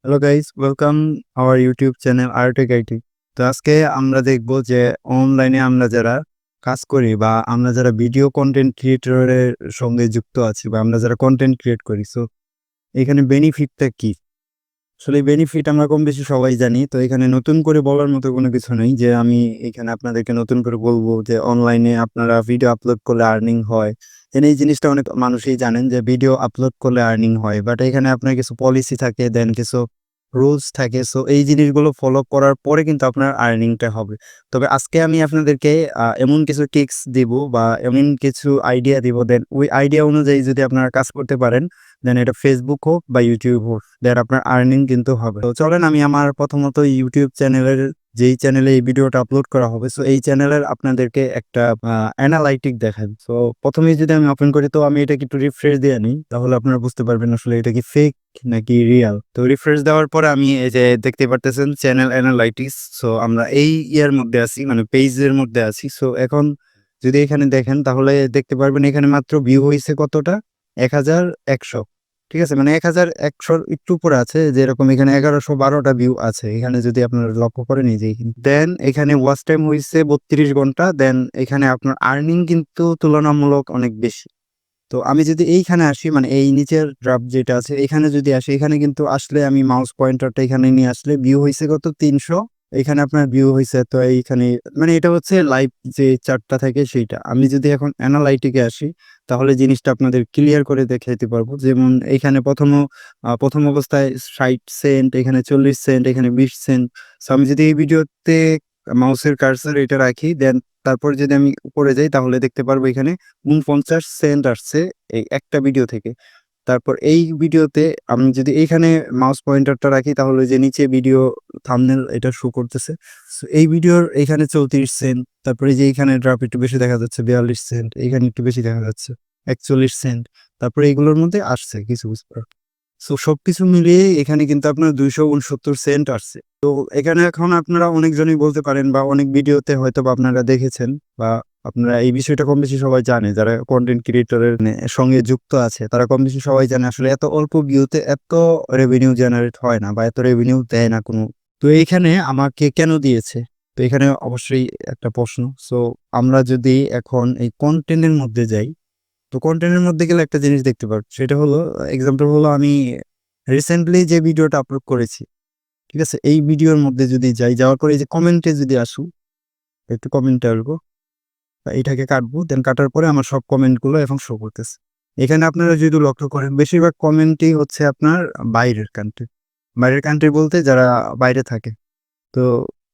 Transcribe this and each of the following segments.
Hello guys, welcome our YouTube channel Artech IT. তো আজকে আমরা দেখব যে অনলাইনে আমরা যারা কাজ করি বা আমরা যারা ভিডিও কন্টেন্ট ক্রিয়েটরের সঙ্গে যুক্ত আছি বা আমরা যারা কন্টেন্ট ক্রিয়েট করি, সো এখানে বেনিফিটটা কি? আসলে বেনিফিট আমরা কম বেশি সবাই জানি। তো এখানে নতুন করে বলার মতো কোনো কিছু নেই যে আমি এখানে আপনাদেরকে নতুন করে বলবো যে অনলাইনে আপনারা ভিডিও আপলোড করলে আর্নিং হয়। এই জিনিসটা অনেক মানুষই জানেন যে ভিডিও আপলোড করলে আর্নিং হয়, বাট এখানে আপনার কিছু পলিসি থাকে, দেন কিছু রুলস থাকে। সো এই জিনিসগুলো ফলো করার পরে কিন্তু আপনার আর্নিংটা হবে। তবে আজকে আমি আপনাদেরকে এমন কিছু টিপস দিব বা এমন কিছু আইডিয়া দিব, দেন ওই আইডিয়া অনুযায়ী যদি আপনারা কাজ করতে পারেন, দেন এটা ফেসবুক হোক বা ইউটিউব হোক, দেন আপনার আর্নিং কিন্তু হবে। তো চলেন আমি আমার প্রথমত ইউটিউব চ্যানেলের, যেই চ্যানেলে এই ভিডিওটা আপলোড করা হবে, সো এই চ্যানেলের আপনাদেরকে একটা অ্যানালাইটিক দেখান। সো প্রথমেই যদি আমি ওপেন করি, তো আমি এটাকে একটু রিফ্রেশ দিয়ে নিই, তাহলে আপনারা বুঝতে পারবেন আসলে এটা কি ফেক নাকি রিয়াল। তো রিফ্রেশ দেওয়ার পরে আমি এই যে দেখতে পারতেছেন চ্যানেল অ্যানালাইটিক্স। সো আমরা এই ইয়ার মধ্যে আছি, মানে পেজের মধ্যে আছি। সো এখন যদি এখানে দেখেন তাহলে দেখতে পারবেন এখানে মাত্র ভিউ হয়েছে কতটা, 1100। ঠিক আছে, মানে 1100 একটু উপরে আছে, যেরকম এখানে 1112টা ভিউ আছে এখানে, যদি আপনারা লক্ষ্য করেন এই যে। দেন এখানে ওয়াচ টাইম হয়েছে 32 ঘন্টা। দেন এখানে আপনার আর্নিং কিন্তু তুলনামূলক অনেক বেশি। তো আমি যদি এইখানে আসি, মানে এই নিচের ড্রাফট যেটা আছে এখানে যদি আসি, এখানে কিন্তু আসলে আমি মাউস পয়েন্টারটা এখানে নিয়ে আসলে ভিউ হয়েছে কত, 300। এখানে আপনার ভিউ হয়েছে তো এইখানে, মানে এটা হচ্ছে লাইভ যে চার্টটা থাকে সেইটা। আমি যদি এখন অ্যানালাইটিকে আসি, তাহলে জিনিসটা আপনাদের ক্লিয়ার করে দেখাইতে পারবো। যেমন এইখানে প্রথম অবস্থায় 60 সেন্ট, এখানে 40 সেন্ট, এখানে 20 সেন্ট। সো আমি যদি এই ভিডিওতে মাউসের কার্সার এটা রাখি, দেন তারপর যদি আমি উপরে যাই, তাহলে দেখতে পারবো এখানে 49 সেন্ট আসছে এই একটা ভিডিও থেকে। তারপর এই ভিডিওতে আমি যদি এইখানে মাউস পয়েন্টারটা রাখি, তাহলে যে নিচে ভিডিও থাম্বনেল এটা শো করতেছে। সো এই ভিডিওর এখানে 34 সেন্ট। তারপরে যে এইখানে ড্রপ একটু বেশি দেখা যাচ্ছে, 42 সেন্ট, এখানে একটু বেশি দেখা যাচ্ছে, 41 সেন্ট। তারপরে এইগুলোর মধ্যে আসছে কিছু কিছু। সো সবকিছু মিলিয়ে এখানে কিন্তু আপনার 269 সেন্ট আসছে। তো এখানে এখন আপনারা অনেকজনই বলতে পারেন বা অনেক ভিডিওতে হয়তো বা আপনারা দেখেছেন বা আপনারা এই বিষয়টা কম বেশি সবাই জানে, যারা কন্টেন্ট ক্রিয়েটরের সঙ্গে যুক্ত আছে তারা কম বেশি সবাই জানে আসলে এত অল্প ভিউতে এত রেভিনিউ জেনারেট হয় না বা এত রেভিনিউ দেয় না কোনো। তো এইখানে আমাকে কেন দিয়েছে? তো এখানে অবশ্যই একটা প্রশ্ন। সো আমরা যদি এখন এই কন্টেন্টের মধ্যে যাই, তো কন্টেন্টের মধ্যে গেলে একটা জিনিস দেখতে পারবো, সেটা হলো এক্সাম্পল হলো আমি রিসেন্টলি যে ভিডিওটা আপলোড করেছি, ঠিক আছে, এই ভিডিওর মধ্যে যদি যাই, যাওয়ার পরে এই যে কমেন্টে যদি আসু, একটু কমেন্টে আসবো, এটাকে কাটবো, দেন কাটার পরে আমার সব কমেন্টগুলো এখন শো করতেছে। এখানে আপনারা যদি লক্ষ্য করেন বেশিরভাগ কমেন্টই হচ্ছে আপনার বাইরের কান্ট্রি। বাইরের কান্ট্রি বলতে যারা বাইরে থাকে, তো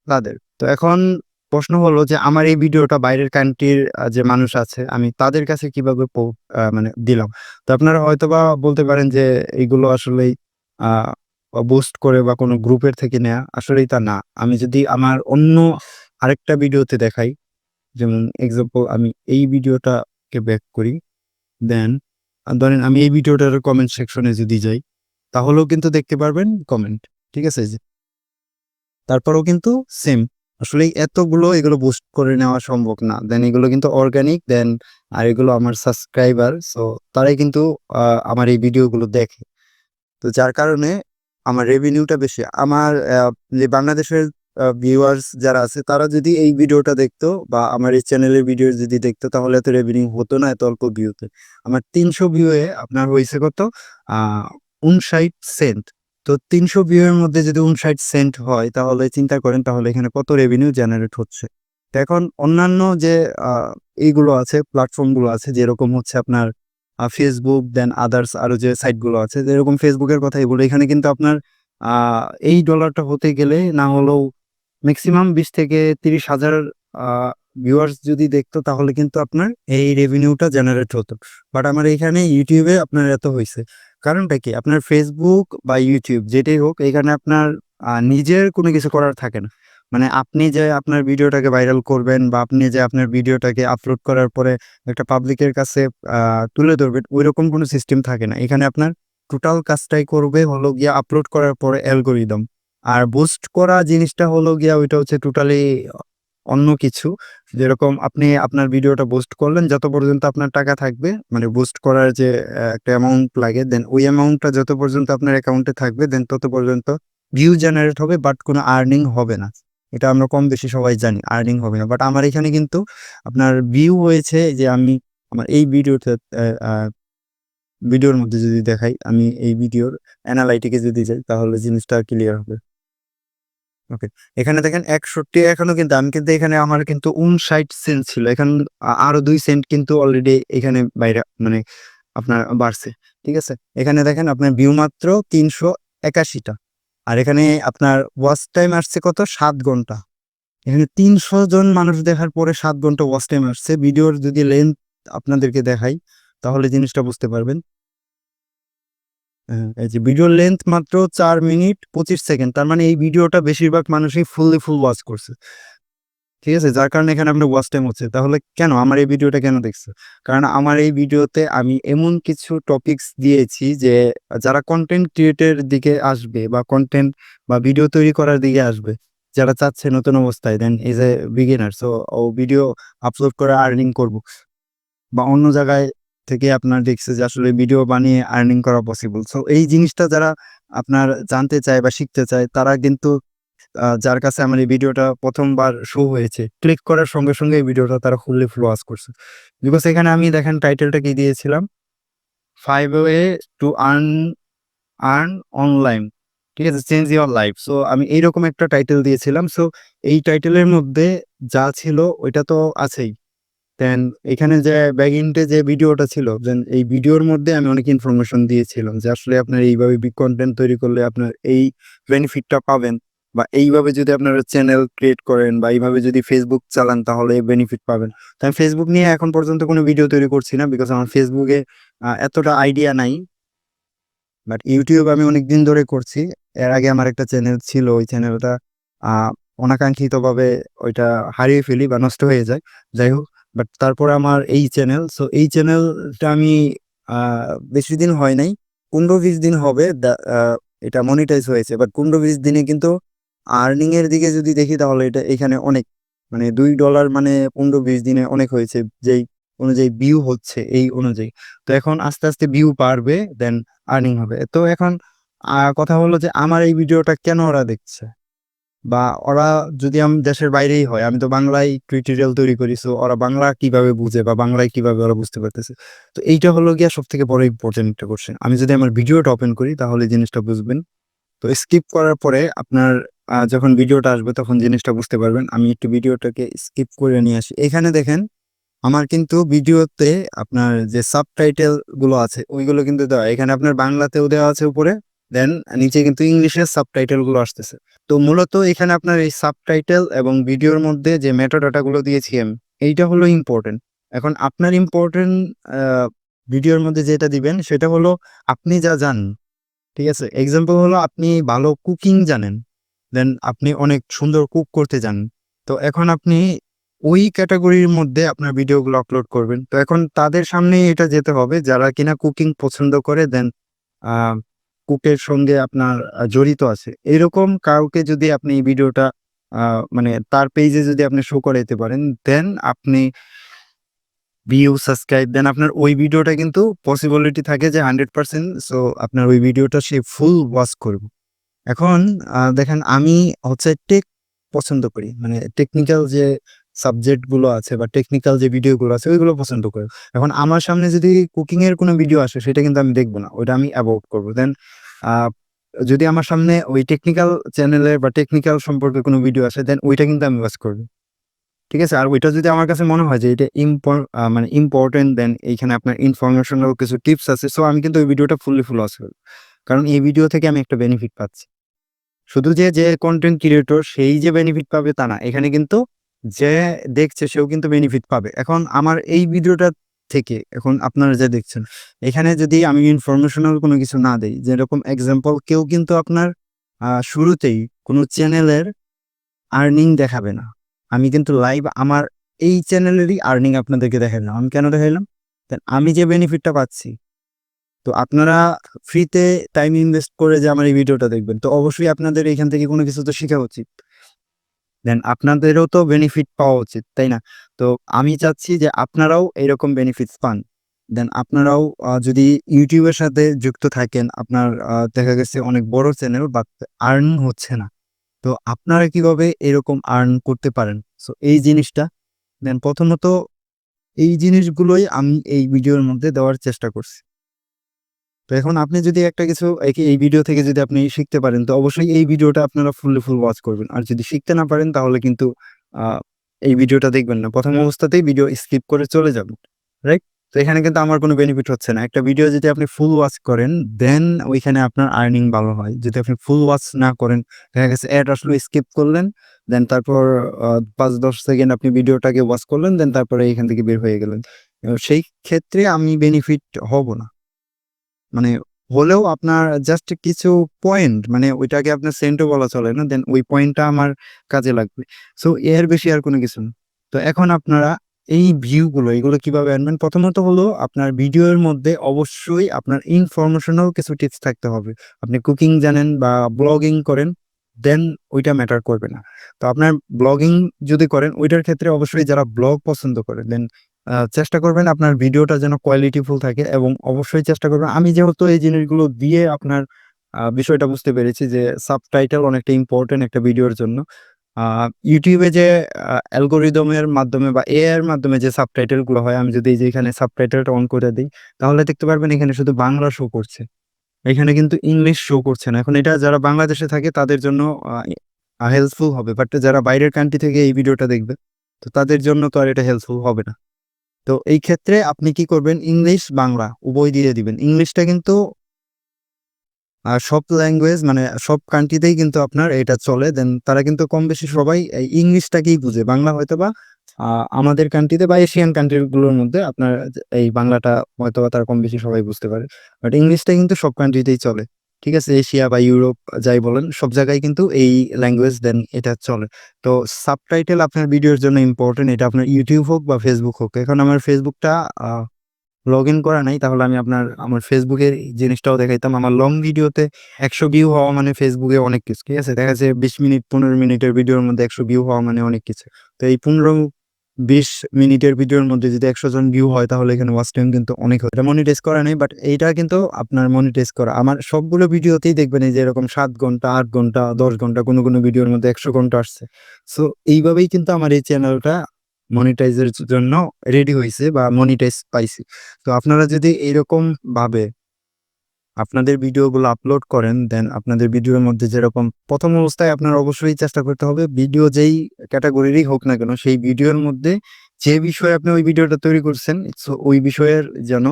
তাদের। তো এখন প্রশ্ন হলো যে আমার এই ভিডিওটা বাইরের কান্ট্রির যে মানুষ আছে, আমি তাদের কাছে কিভাবে মানে দিলাম। তো আপনারা হয়তোবা বলতে পারেন যে এইগুলো আসলেই বুস্ট করে বা কোনো গ্রুপের থেকে নেয়া, আসলেই তা না। আমি যদি আমার অন্য আরেকটা ভিডিওতে দেখাই, যেমন এক্সাম্পল আমি এই ভিডিওটাকে ব্যাক করি, দেন ধরেন আমি এই ভিডিওটার কমেন্ট সেকশনে যদি যাই, তাহলেও কিন্তু দেখতে পারবেন কমেন্ট। ঠিক আছে, তারপরেও কিন্তু সেম। আসলে এগুলো বুস্ট করে নেওয়া সম্ভব না। দেন এগুলো কিন্তু অর্গানিক, দেন আর এগুলো আমার সাবস্ক্রাইবার, সো তারাই কিন্তু আমার এই ভিডিওগুলো দেখে। তো যার কারণে আমার রেভিনিউটা বেশি। আমার যে বাংলাদেশের ভিউয়ার্স যারা আছে, তারা যদি এই ভিডিওটা দেখতো বা আমার এই চ্যানেলের ভিডিও যদি দেখতো, তাহলে এত রেভিনিউ হতো না এত অল্প ভিউতে। আমার 300 ভিউয়ে আপনার হয়েছে কত, 59 সেন্ট। তো 300 ভিউ এর মধ্যে যদি 59 সেন্ট হয়, তাহলে চিন্তা করেন তাহলে এখানে কত রেভিনিউ জেনারেট হচ্ছে। তো এখন অন্যান্য যে এইগুলো আছে, প্ল্যাটফর্মগুলো আছে, যেরকম হচ্ছে আপনার ফেসবুক, দেন আদার্স আরো যে সাইটগুলো আছে, যেরকম ফেসবুকের কথাই বলি, এখানে কিন্তু আপনার এই ডলারটা হতে গেলে না হলেও ম্যাক্সিমাম 20 থেকে 30 হাজার ভিউয়ার্স যদি দেখতো, তাহলে কিন্তু আপনার এই রেভিনিউটা জেনারেট হতো। বাট আমার এখানে ইউটিউবে আপনার এত হয়েছে। কারণটা কি, আপনার ফেসবুক বা ইউটিউব যেটাই হোক, এখানে আপনার নিজের কোনো কিছু করার থাকে না। মানে আপনি যে আপনার ভিডিওটাকে ভাইরাল করবেন বা আপনি যে আপনার ভিডিওটাকে আপলোড করার পরে একটা পাবলিকের কাছে তুলে ধরবেন, ওইরকম কোনো সিস্টেম থাকে না। এখানে আপনার টোটাল কাজটাই করবে হলো গিয়া আপলোড করার পরে অ্যালগোরিদম। আর বুস্ট করা জিনিসটা হলো গিয়া ওইটা হচ্ছে টোটালি অন্য কিছু। যেরকম আপনি আপনার ভিডিওটা বুস্ট করলেন, যত পর্যন্ত আপনার টাকা থাকবে, মানে বুস্ট করার যে একটা অ্যামাউন্ট লাগে, দেন ওই অ্যামাউন্টটা যত পর্যন্ত আপনার অ্যাকাউন্টে থাকবে, দেন তত পর্যন্ত ভিউ জেনারেট হবে, বাট কোনো আর্নিং হবে না। এটা আমরা কম বেশি সবাই জানি, আর্নিং হবে না। বাট আমার এখানে কিন্তু আপনার ভিউ হয়েছে যে আমি আমার এই ভিডিওর মধ্যে যদি দেখাই, আমি এই ভিডিওর অ্যানালাইটিকে যদি যাই, তাহলে জিনিসটা ক্লিয়ার হবে। ওকে, এখানে দেখেন 61 এখনো, কিন্তু আমি কিন্তু এখানে আমার কিন্তু 59 সেন্ট ছিল, এখন আরো 2 সেন্ট কিন্তু অলরেডি এখানে বাইরে মানে আপনার বাড়ছে। ঠিক আছে, এখানে দেখেন আপনার ভিউ মাত্র 381টা, আর এখানে আপনার ওয়াচ টাইম আসছে কত, 7 ঘন্টা। এখানে 300 জন মানুষ দেখার পরে 7 ঘন্টা ওয়াচ টাইম আসছে। ভিডিওর যদি লেন্থ আপনাদেরকে দেখাই, তাহলে জিনিসটা বুঝতে পারবেন। হ্যাঁ, এই যে ভিডিওর লেন্থ মাত্র 4 মিনিট 25 সেকেন্ড, তার মানে এই ভিডিওটা বেশিরভাগ মানুষই ফুল ওয়াচ করছে। ঠিক আছে, যার কারণে এখানে আপনার ওয়াচ টাইম হচ্ছে। তাহলে কেন আমার এই ভিডিওটা কেন দেখছে? কারণ আমার এই ভিডিওতে আমি এমন কিছু টপিকস দিয়েছি যে যারা কন্টেন্ট ক্রিয়েটের দিকে আসবে বা কন্টেন্ট বা ভিডিও তৈরি করার দিকে আসবে, যারা চাচ্ছে নতুন অবস্থায়, then is a beginner, so ও ভিডিও আপলোড করে আর্নিং করব, বা অন্য জায়গায় থেকে আপনার দেখছে যে আসলে ভিডিও বানিয়ে আর্নিং করা পসিবল। সো এই জিনিসটা যারা আপনার জানতে চায় বা শিখতে চায়, তারা কিন্তু যার কাছে আমার এই ভিডিওটা প্রথমবার শো হয়েছে, ক্লিক করার সঙ্গে সঙ্গে এই ভিডিওটা তারা ফুললি ওয়াচ করছে। বিকজ এখানে আমি দেখেন টাইটেলটা কি দিয়েছিলাম, 5 way to earn earn online, ঠিক আছে, চেঞ্জ ইওর লাইফ। সো আমি এইরকম একটা টাইটেল দিয়েছিলাম। সো এই টাইটেলের মধ্যে যা ছিল ওইটা তো আছেই। দেন এখানে যে ব্যাগিংটে যে ভিডিওটা ছিল, দেন এই ভিডিওর মধ্যে আমি অনেক ইনফরমেশন দিয়েছিলাম যে আসলে আপনার এইভাবে কন্টেন্ট তৈরি করলে আপনার এই বেনিফিটটা পাবেন, বা এইভাবে যদি আপনারা চ্যানেল ক্রিয়েট করেন বা এইভাবে যদি ফেসবুক চালান, তাহলে এই বেনিফিট পাবেন। তো আমি ফেসবুক নিয়ে এখন পর্যন্ত কোনো ভিডিও তৈরি করছি না, বিকজ আমার ফেসবুকে এতটা আইডিয়া নাই। বাট ইউটিউব আমি অনেকদিন ধরে করছি। এর আগে আমার একটা চ্যানেল ছিল, ওই চ্যানেলটা আহ অনাকাঙ্ক্ষিতভাবে ওইটা হারিয়ে ফেলি বা নষ্ট হয়ে যায়, যাই হোক। বাট তারপরে আমার এই চ্যানেল, সো এই চ্যানেলটা আমি বেশি দিন হয় নাই, 15-20 দিন হবে এটা মনিটাইজ হয়েছে। বাট 15-20 দিনে কিন্তু আর্নিং এর দিকে যদি দেখি, তাহলে এটা এখানে অনেক, মানে $2 মানে 15-20 দিনে অনেক হয়েছে, যেই অনুযায়ী ভিউ হচ্ছে এই অনুযায়ী। তো এখন আস্তে আস্তে ভিউ বাড়বে, দেন আর্নিং হবে। তো এখন কথা হলো যে আমার এই ভিডিওটা কেন ওরা দেখছে, বা ওরা যদি আমি দেশের বাইরেই হয়, আমি তো বাংলায় টিউটোরিয়াল তৈরি করি, সো ওরা বাংলা কিভাবে বুঝে বা বাংলায় কিভাবে ওরা বুঝতে পারতেছে। তো এইটা হলো গিয়া সব থেকে বড় ইম্পর্টেন্ট একটা কোশ্চেন। আমি যদি আমার ভিডিওটা ওপেন করি, তাহলে জিনিসটা বুঝবেন। তো স্কিপ করার পরে আপনার যখন ভিডিওটা আসবে, তখন জিনিসটা বুঝতে পারবেন। আমি একটু ভিডিওটাকে স্কিপ করে নিয়ে আসি। এখানে দেখেন আমার কিন্তু ভিডিওতে আপনার যে সাবটাইটেল গুলো আছে, ওইগুলো কিন্তু দেওয়া, এখানে আপনার বাংলাতেও দেওয়া আছে উপরে, দেন নিচে কিন্তু ইংলিশের সাবটাইটেল গুলো আসতেছে। তো মূলত এখানে আপনার এই সাবটাইটেল এবং ভিডিওর মধ্যে যে মেটাডাটা গুলো দিয়েছি আমি, এইটা হলো ইম্পর্টেন্ট। এখন আপনার ইম্পর্টেন্ট ভিডিওর মধ্যে যেটা দিবেন, সেটা হলো আপনি যা জানেন। ঠিক আছে, এক্সাম্পল হলো আপনি ভালো কুকিং জানেন, দেন আপনি অনেক সুন্দর কুক করতে জানেন। তো এখন আপনি ওই ক্যাটাগরির মধ্যে আপনার ভিডিওগুলো আপলোড করবেন। তো এখন তাদের সামনে এটা যেতে হবে যারা কিনা কুকিং পছন্দ করে, দেন কুকের সঙ্গে আপনার জড়িত আছে, এরকম কাউকে যদি আপনি এই ভিডিওটা মানে তার পেজে যদি আপনি শো করাইতে পারেন, দেন আপনি ভিউ সাবস্ক্রাইব, দেন আপনার ওই ভিডিওটা কিন্তু পসিবিলিটি থাকে যে 100%, সো আপনার ওই ভিডিওটা সে ফুল ওয়াচ করবে। এখন দেখেন আমি হচ্ছে টেক পছন্দ করি, মানে টেকনিক্যাল যে সাবজেক্ট গুলো আছে বা টেকনিক্যাল যে ভিডিও গুলো আছে, ওইগুলো পছন্দ করি। এখন আমার সামনে যদি কুকিং এর কোনো ভিডিও আসে, সেটা কিন্তু আমি দেখবো না, ওইটা আমি অ্যাভয়েড করবো। দেন যদি আমার সামনে ওই টেকনিক্যাল চ্যানেলের বা টেকনিক্যাল সম্পর্কে কোনো ভিডিও আসে, দেন ওইটা কিন্তু আমি ওয়াচ করবো। ঠিক আছে, আর ওইটা যদি আমার কাছে মনে হয় যে এটা মানে ইম্পর্টেন্ট, দেন এইখানে আপনার ইনফরমেশনাল কিছু টিপস আছে, সো আমি কিন্তু ওই ভিডিওটা ফুল ওয়াচ করবো। কারণ এই ভিডিও থেকে আমি একটা বেনিফিট পাচ্ছি। শুধু যে কন্টেন্ট ক্রিয়েটর সেই যে বেনিফিট পাবে তা না, এখানে কিন্তু যে দেখছে সেও কিন্তু বেনিফিট পাবে। এখন আমার এই ভিডিওটা থেকে এখন আপনারা যে দেখছেন, এখানে যদি আমি ইনফরমেশনাল কোনো কিছু না দেই, যেরকম এক্সাম্পল, কেউ কিন্তু আপনার শুরুতেই কোনো চ্যানেলের আর্নিং দেখাবে না। আমি কিন্তু লাইভ আমার এই চ্যানেলেরই আর্নিং আপনাদেরকে দেখাইলাম। আমি কেন দেখাইলাম? আমি যে বেনিফিটটা পাচ্ছি। তো আপনারা ফ্রিতে টাইম ইনভেস্ট করে যে আমার এই ভিডিওটা দেখবেন, তো অবশ্যই আপনাদের এখান থেকে কোনো কিছু তো শিখা উচিত। দেন আপনাদেরও তো বেনিফিট পাওয়া উচিত, তাই না? তো আমি চাচ্ছি যে আপনারাও এরকম বেনিফিটস পান। দেন আপনারাও যদি YouTube এর সাথে যুক্ত থাকেন, আপনার দেখা গেছে অনেক বড় চ্যানেল বাট আর্ন হচ্ছে না। তো আপনারা কিভাবে এরকম আর্ন করতে পারেন? সো এই জিনিসটা দেন প্রথমত এই জিনিসগুলোই আমি এই ভিডিওর মধ্যে দেওয়ার চেষ্টা করছি। তো এখন আপনি যদি একটা কিছু এই ভিডিও থেকে যদি আপনি শিখতে পারেন, তো অবশ্যই এই ভিডিওটা আপনারা ফুল ওয়াচ করবেন। আর যদি শিখতে না পারেন তাহলে কিন্তু আ এই ভিডিওটা দেখবেন না। ১ম অবস্থাতেই ভিডিও স্কিপ করে চলে যাবেন। রাইট? তো এখানে কিন্তু আমার কোনো বেনিফিট হচ্ছে না। একটা ভিডিও যদি আপনি ফুল ওয়াচ করেন, দেন ওইখানে আপনার আর্নিং ভালো হয়। যদি আপনি ফুল ওয়াচ না করেন, দেখা গেছে এড আসলো স্কিপ করলেন, দেন তারপর ৫-১০ সেকেন্ড আপনি ভিডিওটাকে ওয়াচ করলেন, দেন তারপরে এখান থেকে বের হয়ে গেলেন। সেই ক্ষেত্রে আমি বেনিফিট হব না। মানে হলেও আপনার জাস্ট কিছু পয়েন্ট মানে ওইটাকে আপনার সেন্টও বলা চলে না। দেন ওই পয়েন্টটা আমার কাজে লাগবে। সো এর বেশি আর কোনো কিছু না। তো এখন আপনারা এই ভিউ গুলো এগুলো কিভাবে আনবেন? প্রথমত হলো আপনার ভিডিওর মধ্যে অবশ্যই আপনার ইনফরমেশনাল কিছু টিপস থাকতে হবে। আপনি কুকিং জানেন বা ব্লগিং করেন, দেন ওইটা ম্যাটার করবে না। তো আপনার ব্লগিং যদি করেন ওইটার ক্ষেত্রে অবশ্যই যারা ব্লগ পছন্দ করে দেন চেষ্টা করবেন আপনার ভিডিওটা যেন কোয়ালিটিফুল থাকে এবং অবশ্যই চেষ্টা করবেন আমি যেহেতু এই জিনিসগুলো দিয়ে আপনার বিষয়টা বুঝতে পেরেছি যে সাবটাইটেল অনেকটা ইম্পোর্টেন্ট একটা ভিডিওর জন্য। আ YouTube এ যে অ্যালগরিদমের মাধ্যমে বা AI এর মাধ্যমে যে সাবটাইটেল গুলো হয়, আমি যদি এই যে এখানে সাবটাইটেলটা অন করে দেই, তাহলে দেখতে পারবেন এখানে শুধু বাংলা শো করছে। এখানে কিন্তু ইংলিশ শো করছে না। এখন এটা যারা বাংলাদেশে থাকে তাদের জন্য হেল্পফুল হবে। বাট যারা বাইরের কান্ট্রি থেকে এই ভিডিওটা দেখবে, তো তাদের জন্য তো আর এটা হেল্পফুল হবে না। তো এই ক্ষেত্রে আপনি কি করবেন? ইংলিশ, বাংলা উভয় দিয়ে দিবেন। ইংলিশটা কিন্তু সব ল্যাঙ্গুয়েজ মানে সব কান্ট্রিতেই কিন্তু আপনার এটা চলে। দেন তারা কিন্তু কম বেশি সবাই এই ইংলিশটাকেই বুঝে। বাংলা হয়তোবা আ আমাদের কান্ট্রিতে বা এশিয়ান কান্ট্রি গুলোর মধ্যে আপনার এই বাংলাটা হয়তোবা তারা কম বেশি সবাই বুঝতে পারে। বাট ইংলিশটা কিন্তু সব কান্ট্রিতেই চলে। ঠিক আছে? এশিয়া বা ইউরোপ যাই বলেন সব জায়গায় কিন্তু এই ল্যাঙ্গুয়েজ দেন এটা চলে। তো সাবটাইটেল আপনার ভিডিওর জন্য ইম্পোর্টেন্ট। এটা আপনার YouTube হোক বা Facebook হোক। এখন আমার Facebook টা আ লগইন করা নাই। তাহলে আমি আমার Facebook এর জিনিসটাও দেখাইতাম। আমার লং ভিডিওতে ১০০ ভিউ হওয়া মানে Facebook এ অনেক কিছু। ঠিক আছে? দেখা যাচ্ছে ২০ মিনিট ১৫ মিনিটের ভিডিওর মধ্যে ১০০ ভিউ হওয়া মানে অনেক কিছু। তো এই ১৫-২০ মিনিটের ভিডিওর মধ্যে যদি ১০০ জন ভিউ হয় তাহলে এখানে ওয়াচ টাইম কিন্তু অনেক হয়। এটা মনিটাইজ করা নেই বাট এইটা কিন্তু আপনার মনিটাইজ করা। আমার সবগুলো ভিডিওতেই দেখবেন এই যে এরকম ৭ ঘন্টা, ৮ ঘন্টা, ১০ ঘন্টা কোনো ভিডিওর মধ্যে ১০০ ঘন্টা আসছে। সো এইভাবেই কিন্তু আমার এই চ্যানেলটা মনিটাইজের জন্য রেডি হইছে বা মনিটাইজ পাইছি। তো আপনারা যদি এইরকম ভাবে আপনাদের ভিডিওগুলো আপলোড করেন, দেন আপনাদের ভিডিওর মধ্যে যেরকম ১ম অবস্থায় আপনার অবশ্যই চেষ্টা করতে হবে ভিডিও যেই ক্যাটেগরিরই হোক না কেন, সেই ভিডিওর মধ্যে যে বিষয়ে আপনি ওই ভিডিওটা তৈরি করছেন, সো ওই বিষয়ের যেন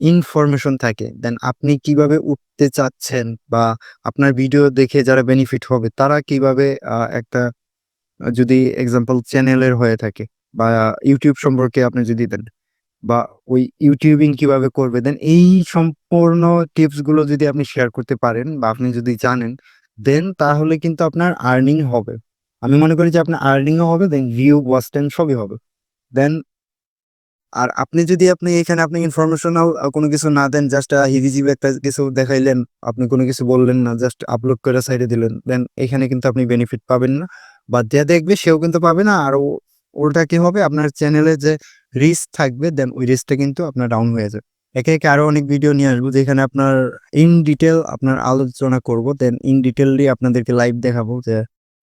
ইনফরমেশন থাকে। দেন আপনি কিভাবে উঠতে চাচ্ছেন বা আপনার ভিডিও দেখে যারা বেনিফিট হবে তারা কিভাবে একটা যদি এক্সাম্পল চ্যানেলের হয়ে থাকে বা YouTube সম্পর্কে আপনি যদি দেন বা ওই ইউটিউবিং কিভাবে করবে দেন এই সম্পূর্ণ টিপস গুলো যদি আপনি শেয়ার করতে পারেন বা আপনি যদি জানেন দেন তাহলে কিন্তু আপনার আর্নিং হবে। আমি মনে করি যে আপনার আর্নিং ও হবে দেন ভিউ ওয়াচ টাইম সবই হবে। দেন আর আপনি যদি এখানে আপনি ইনফরমেশনাল কোনো কিছু না দেন জাস্ট হিজিবিজি একটা কিছু দেখাইলেন, আপনি কোনো কিছু বললেন না, জাস্ট আপলোড করে সাইডে দিলেন। দেন এখানে কিন্তু আপনি বেনিফিট পাবেন না। বা যে দেখবে সেও কিন্তু পাবে না। আর ওটা কি হবে আপনার চ্যানেলে যে রিচ থাকবে দেন ওই রিচটা কিন্তু আপনার ডাউন হয়ে যাবে। একে আরো অনেক ভিডিও নিয়ে আসবো যেখানে আপনার ইন ডিটেইল আপনার আলোচনা করব। দেন ইন ডিটেইললি আপনাদেরকে লাইভ দেখাবো যে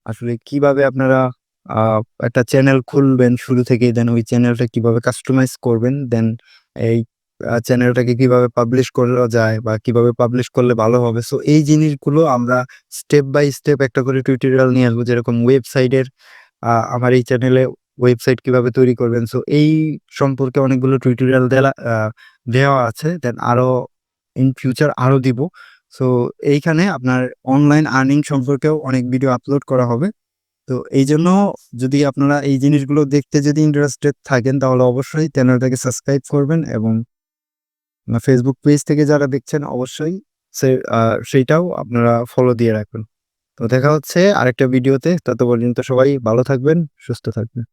আসলে কিভাবে আপনারা আ একটা চ্যানেল খুলবেন শুরু থেকেই দেন ওই চ্যানেলটা কিভাবে কাস্টমাইজ করবেন। দেন এই চ্যানেলটাকে কিভাবে পাবলিশ করা যায় বা কিভাবে পাবলিশ করলে ভালো হবে। সো এই জিনিসগুলো আমরা স্টেপ বাই স্টেপ একটা করে টিউটোরিয়াল নিয়ে আসবো। যেরকম ওয়েবসাইটের আমার এই চ্যানেলে ওয়েবসাইট কিভাবে তৈরি করবেন। সো এই সম্পর্কে অনেকগুলো টিউটোরিয়াল দেওয়া আছে। দেন আরো ইন ফিউচার আরো দিব। সো এইখানে আপনার অনলাইন আর্নিং সম্পর্কেও অনেক ভিডিও আপলোড করা হবে। তো এইজন্য যদি আপনারা এই জিনিসগুলো দেখতে যদি ইন্টারেস্টেড থাকেন তাহলে অবশ্যই চ্যানেলটাকে সাবস্ক্রাইব করবেন এবং Facebook পেজ থেকে যারা দেখছেন অবশ্যই সে আ সেইটাও আপনারা ফলো দিয়ে রাখবেন। তো দেখা হচ্ছে আরেকটা ভিডিওতে। তত পর্যন্ত সবাই ভালো থাকবেন, সুস্থ থাকবেন।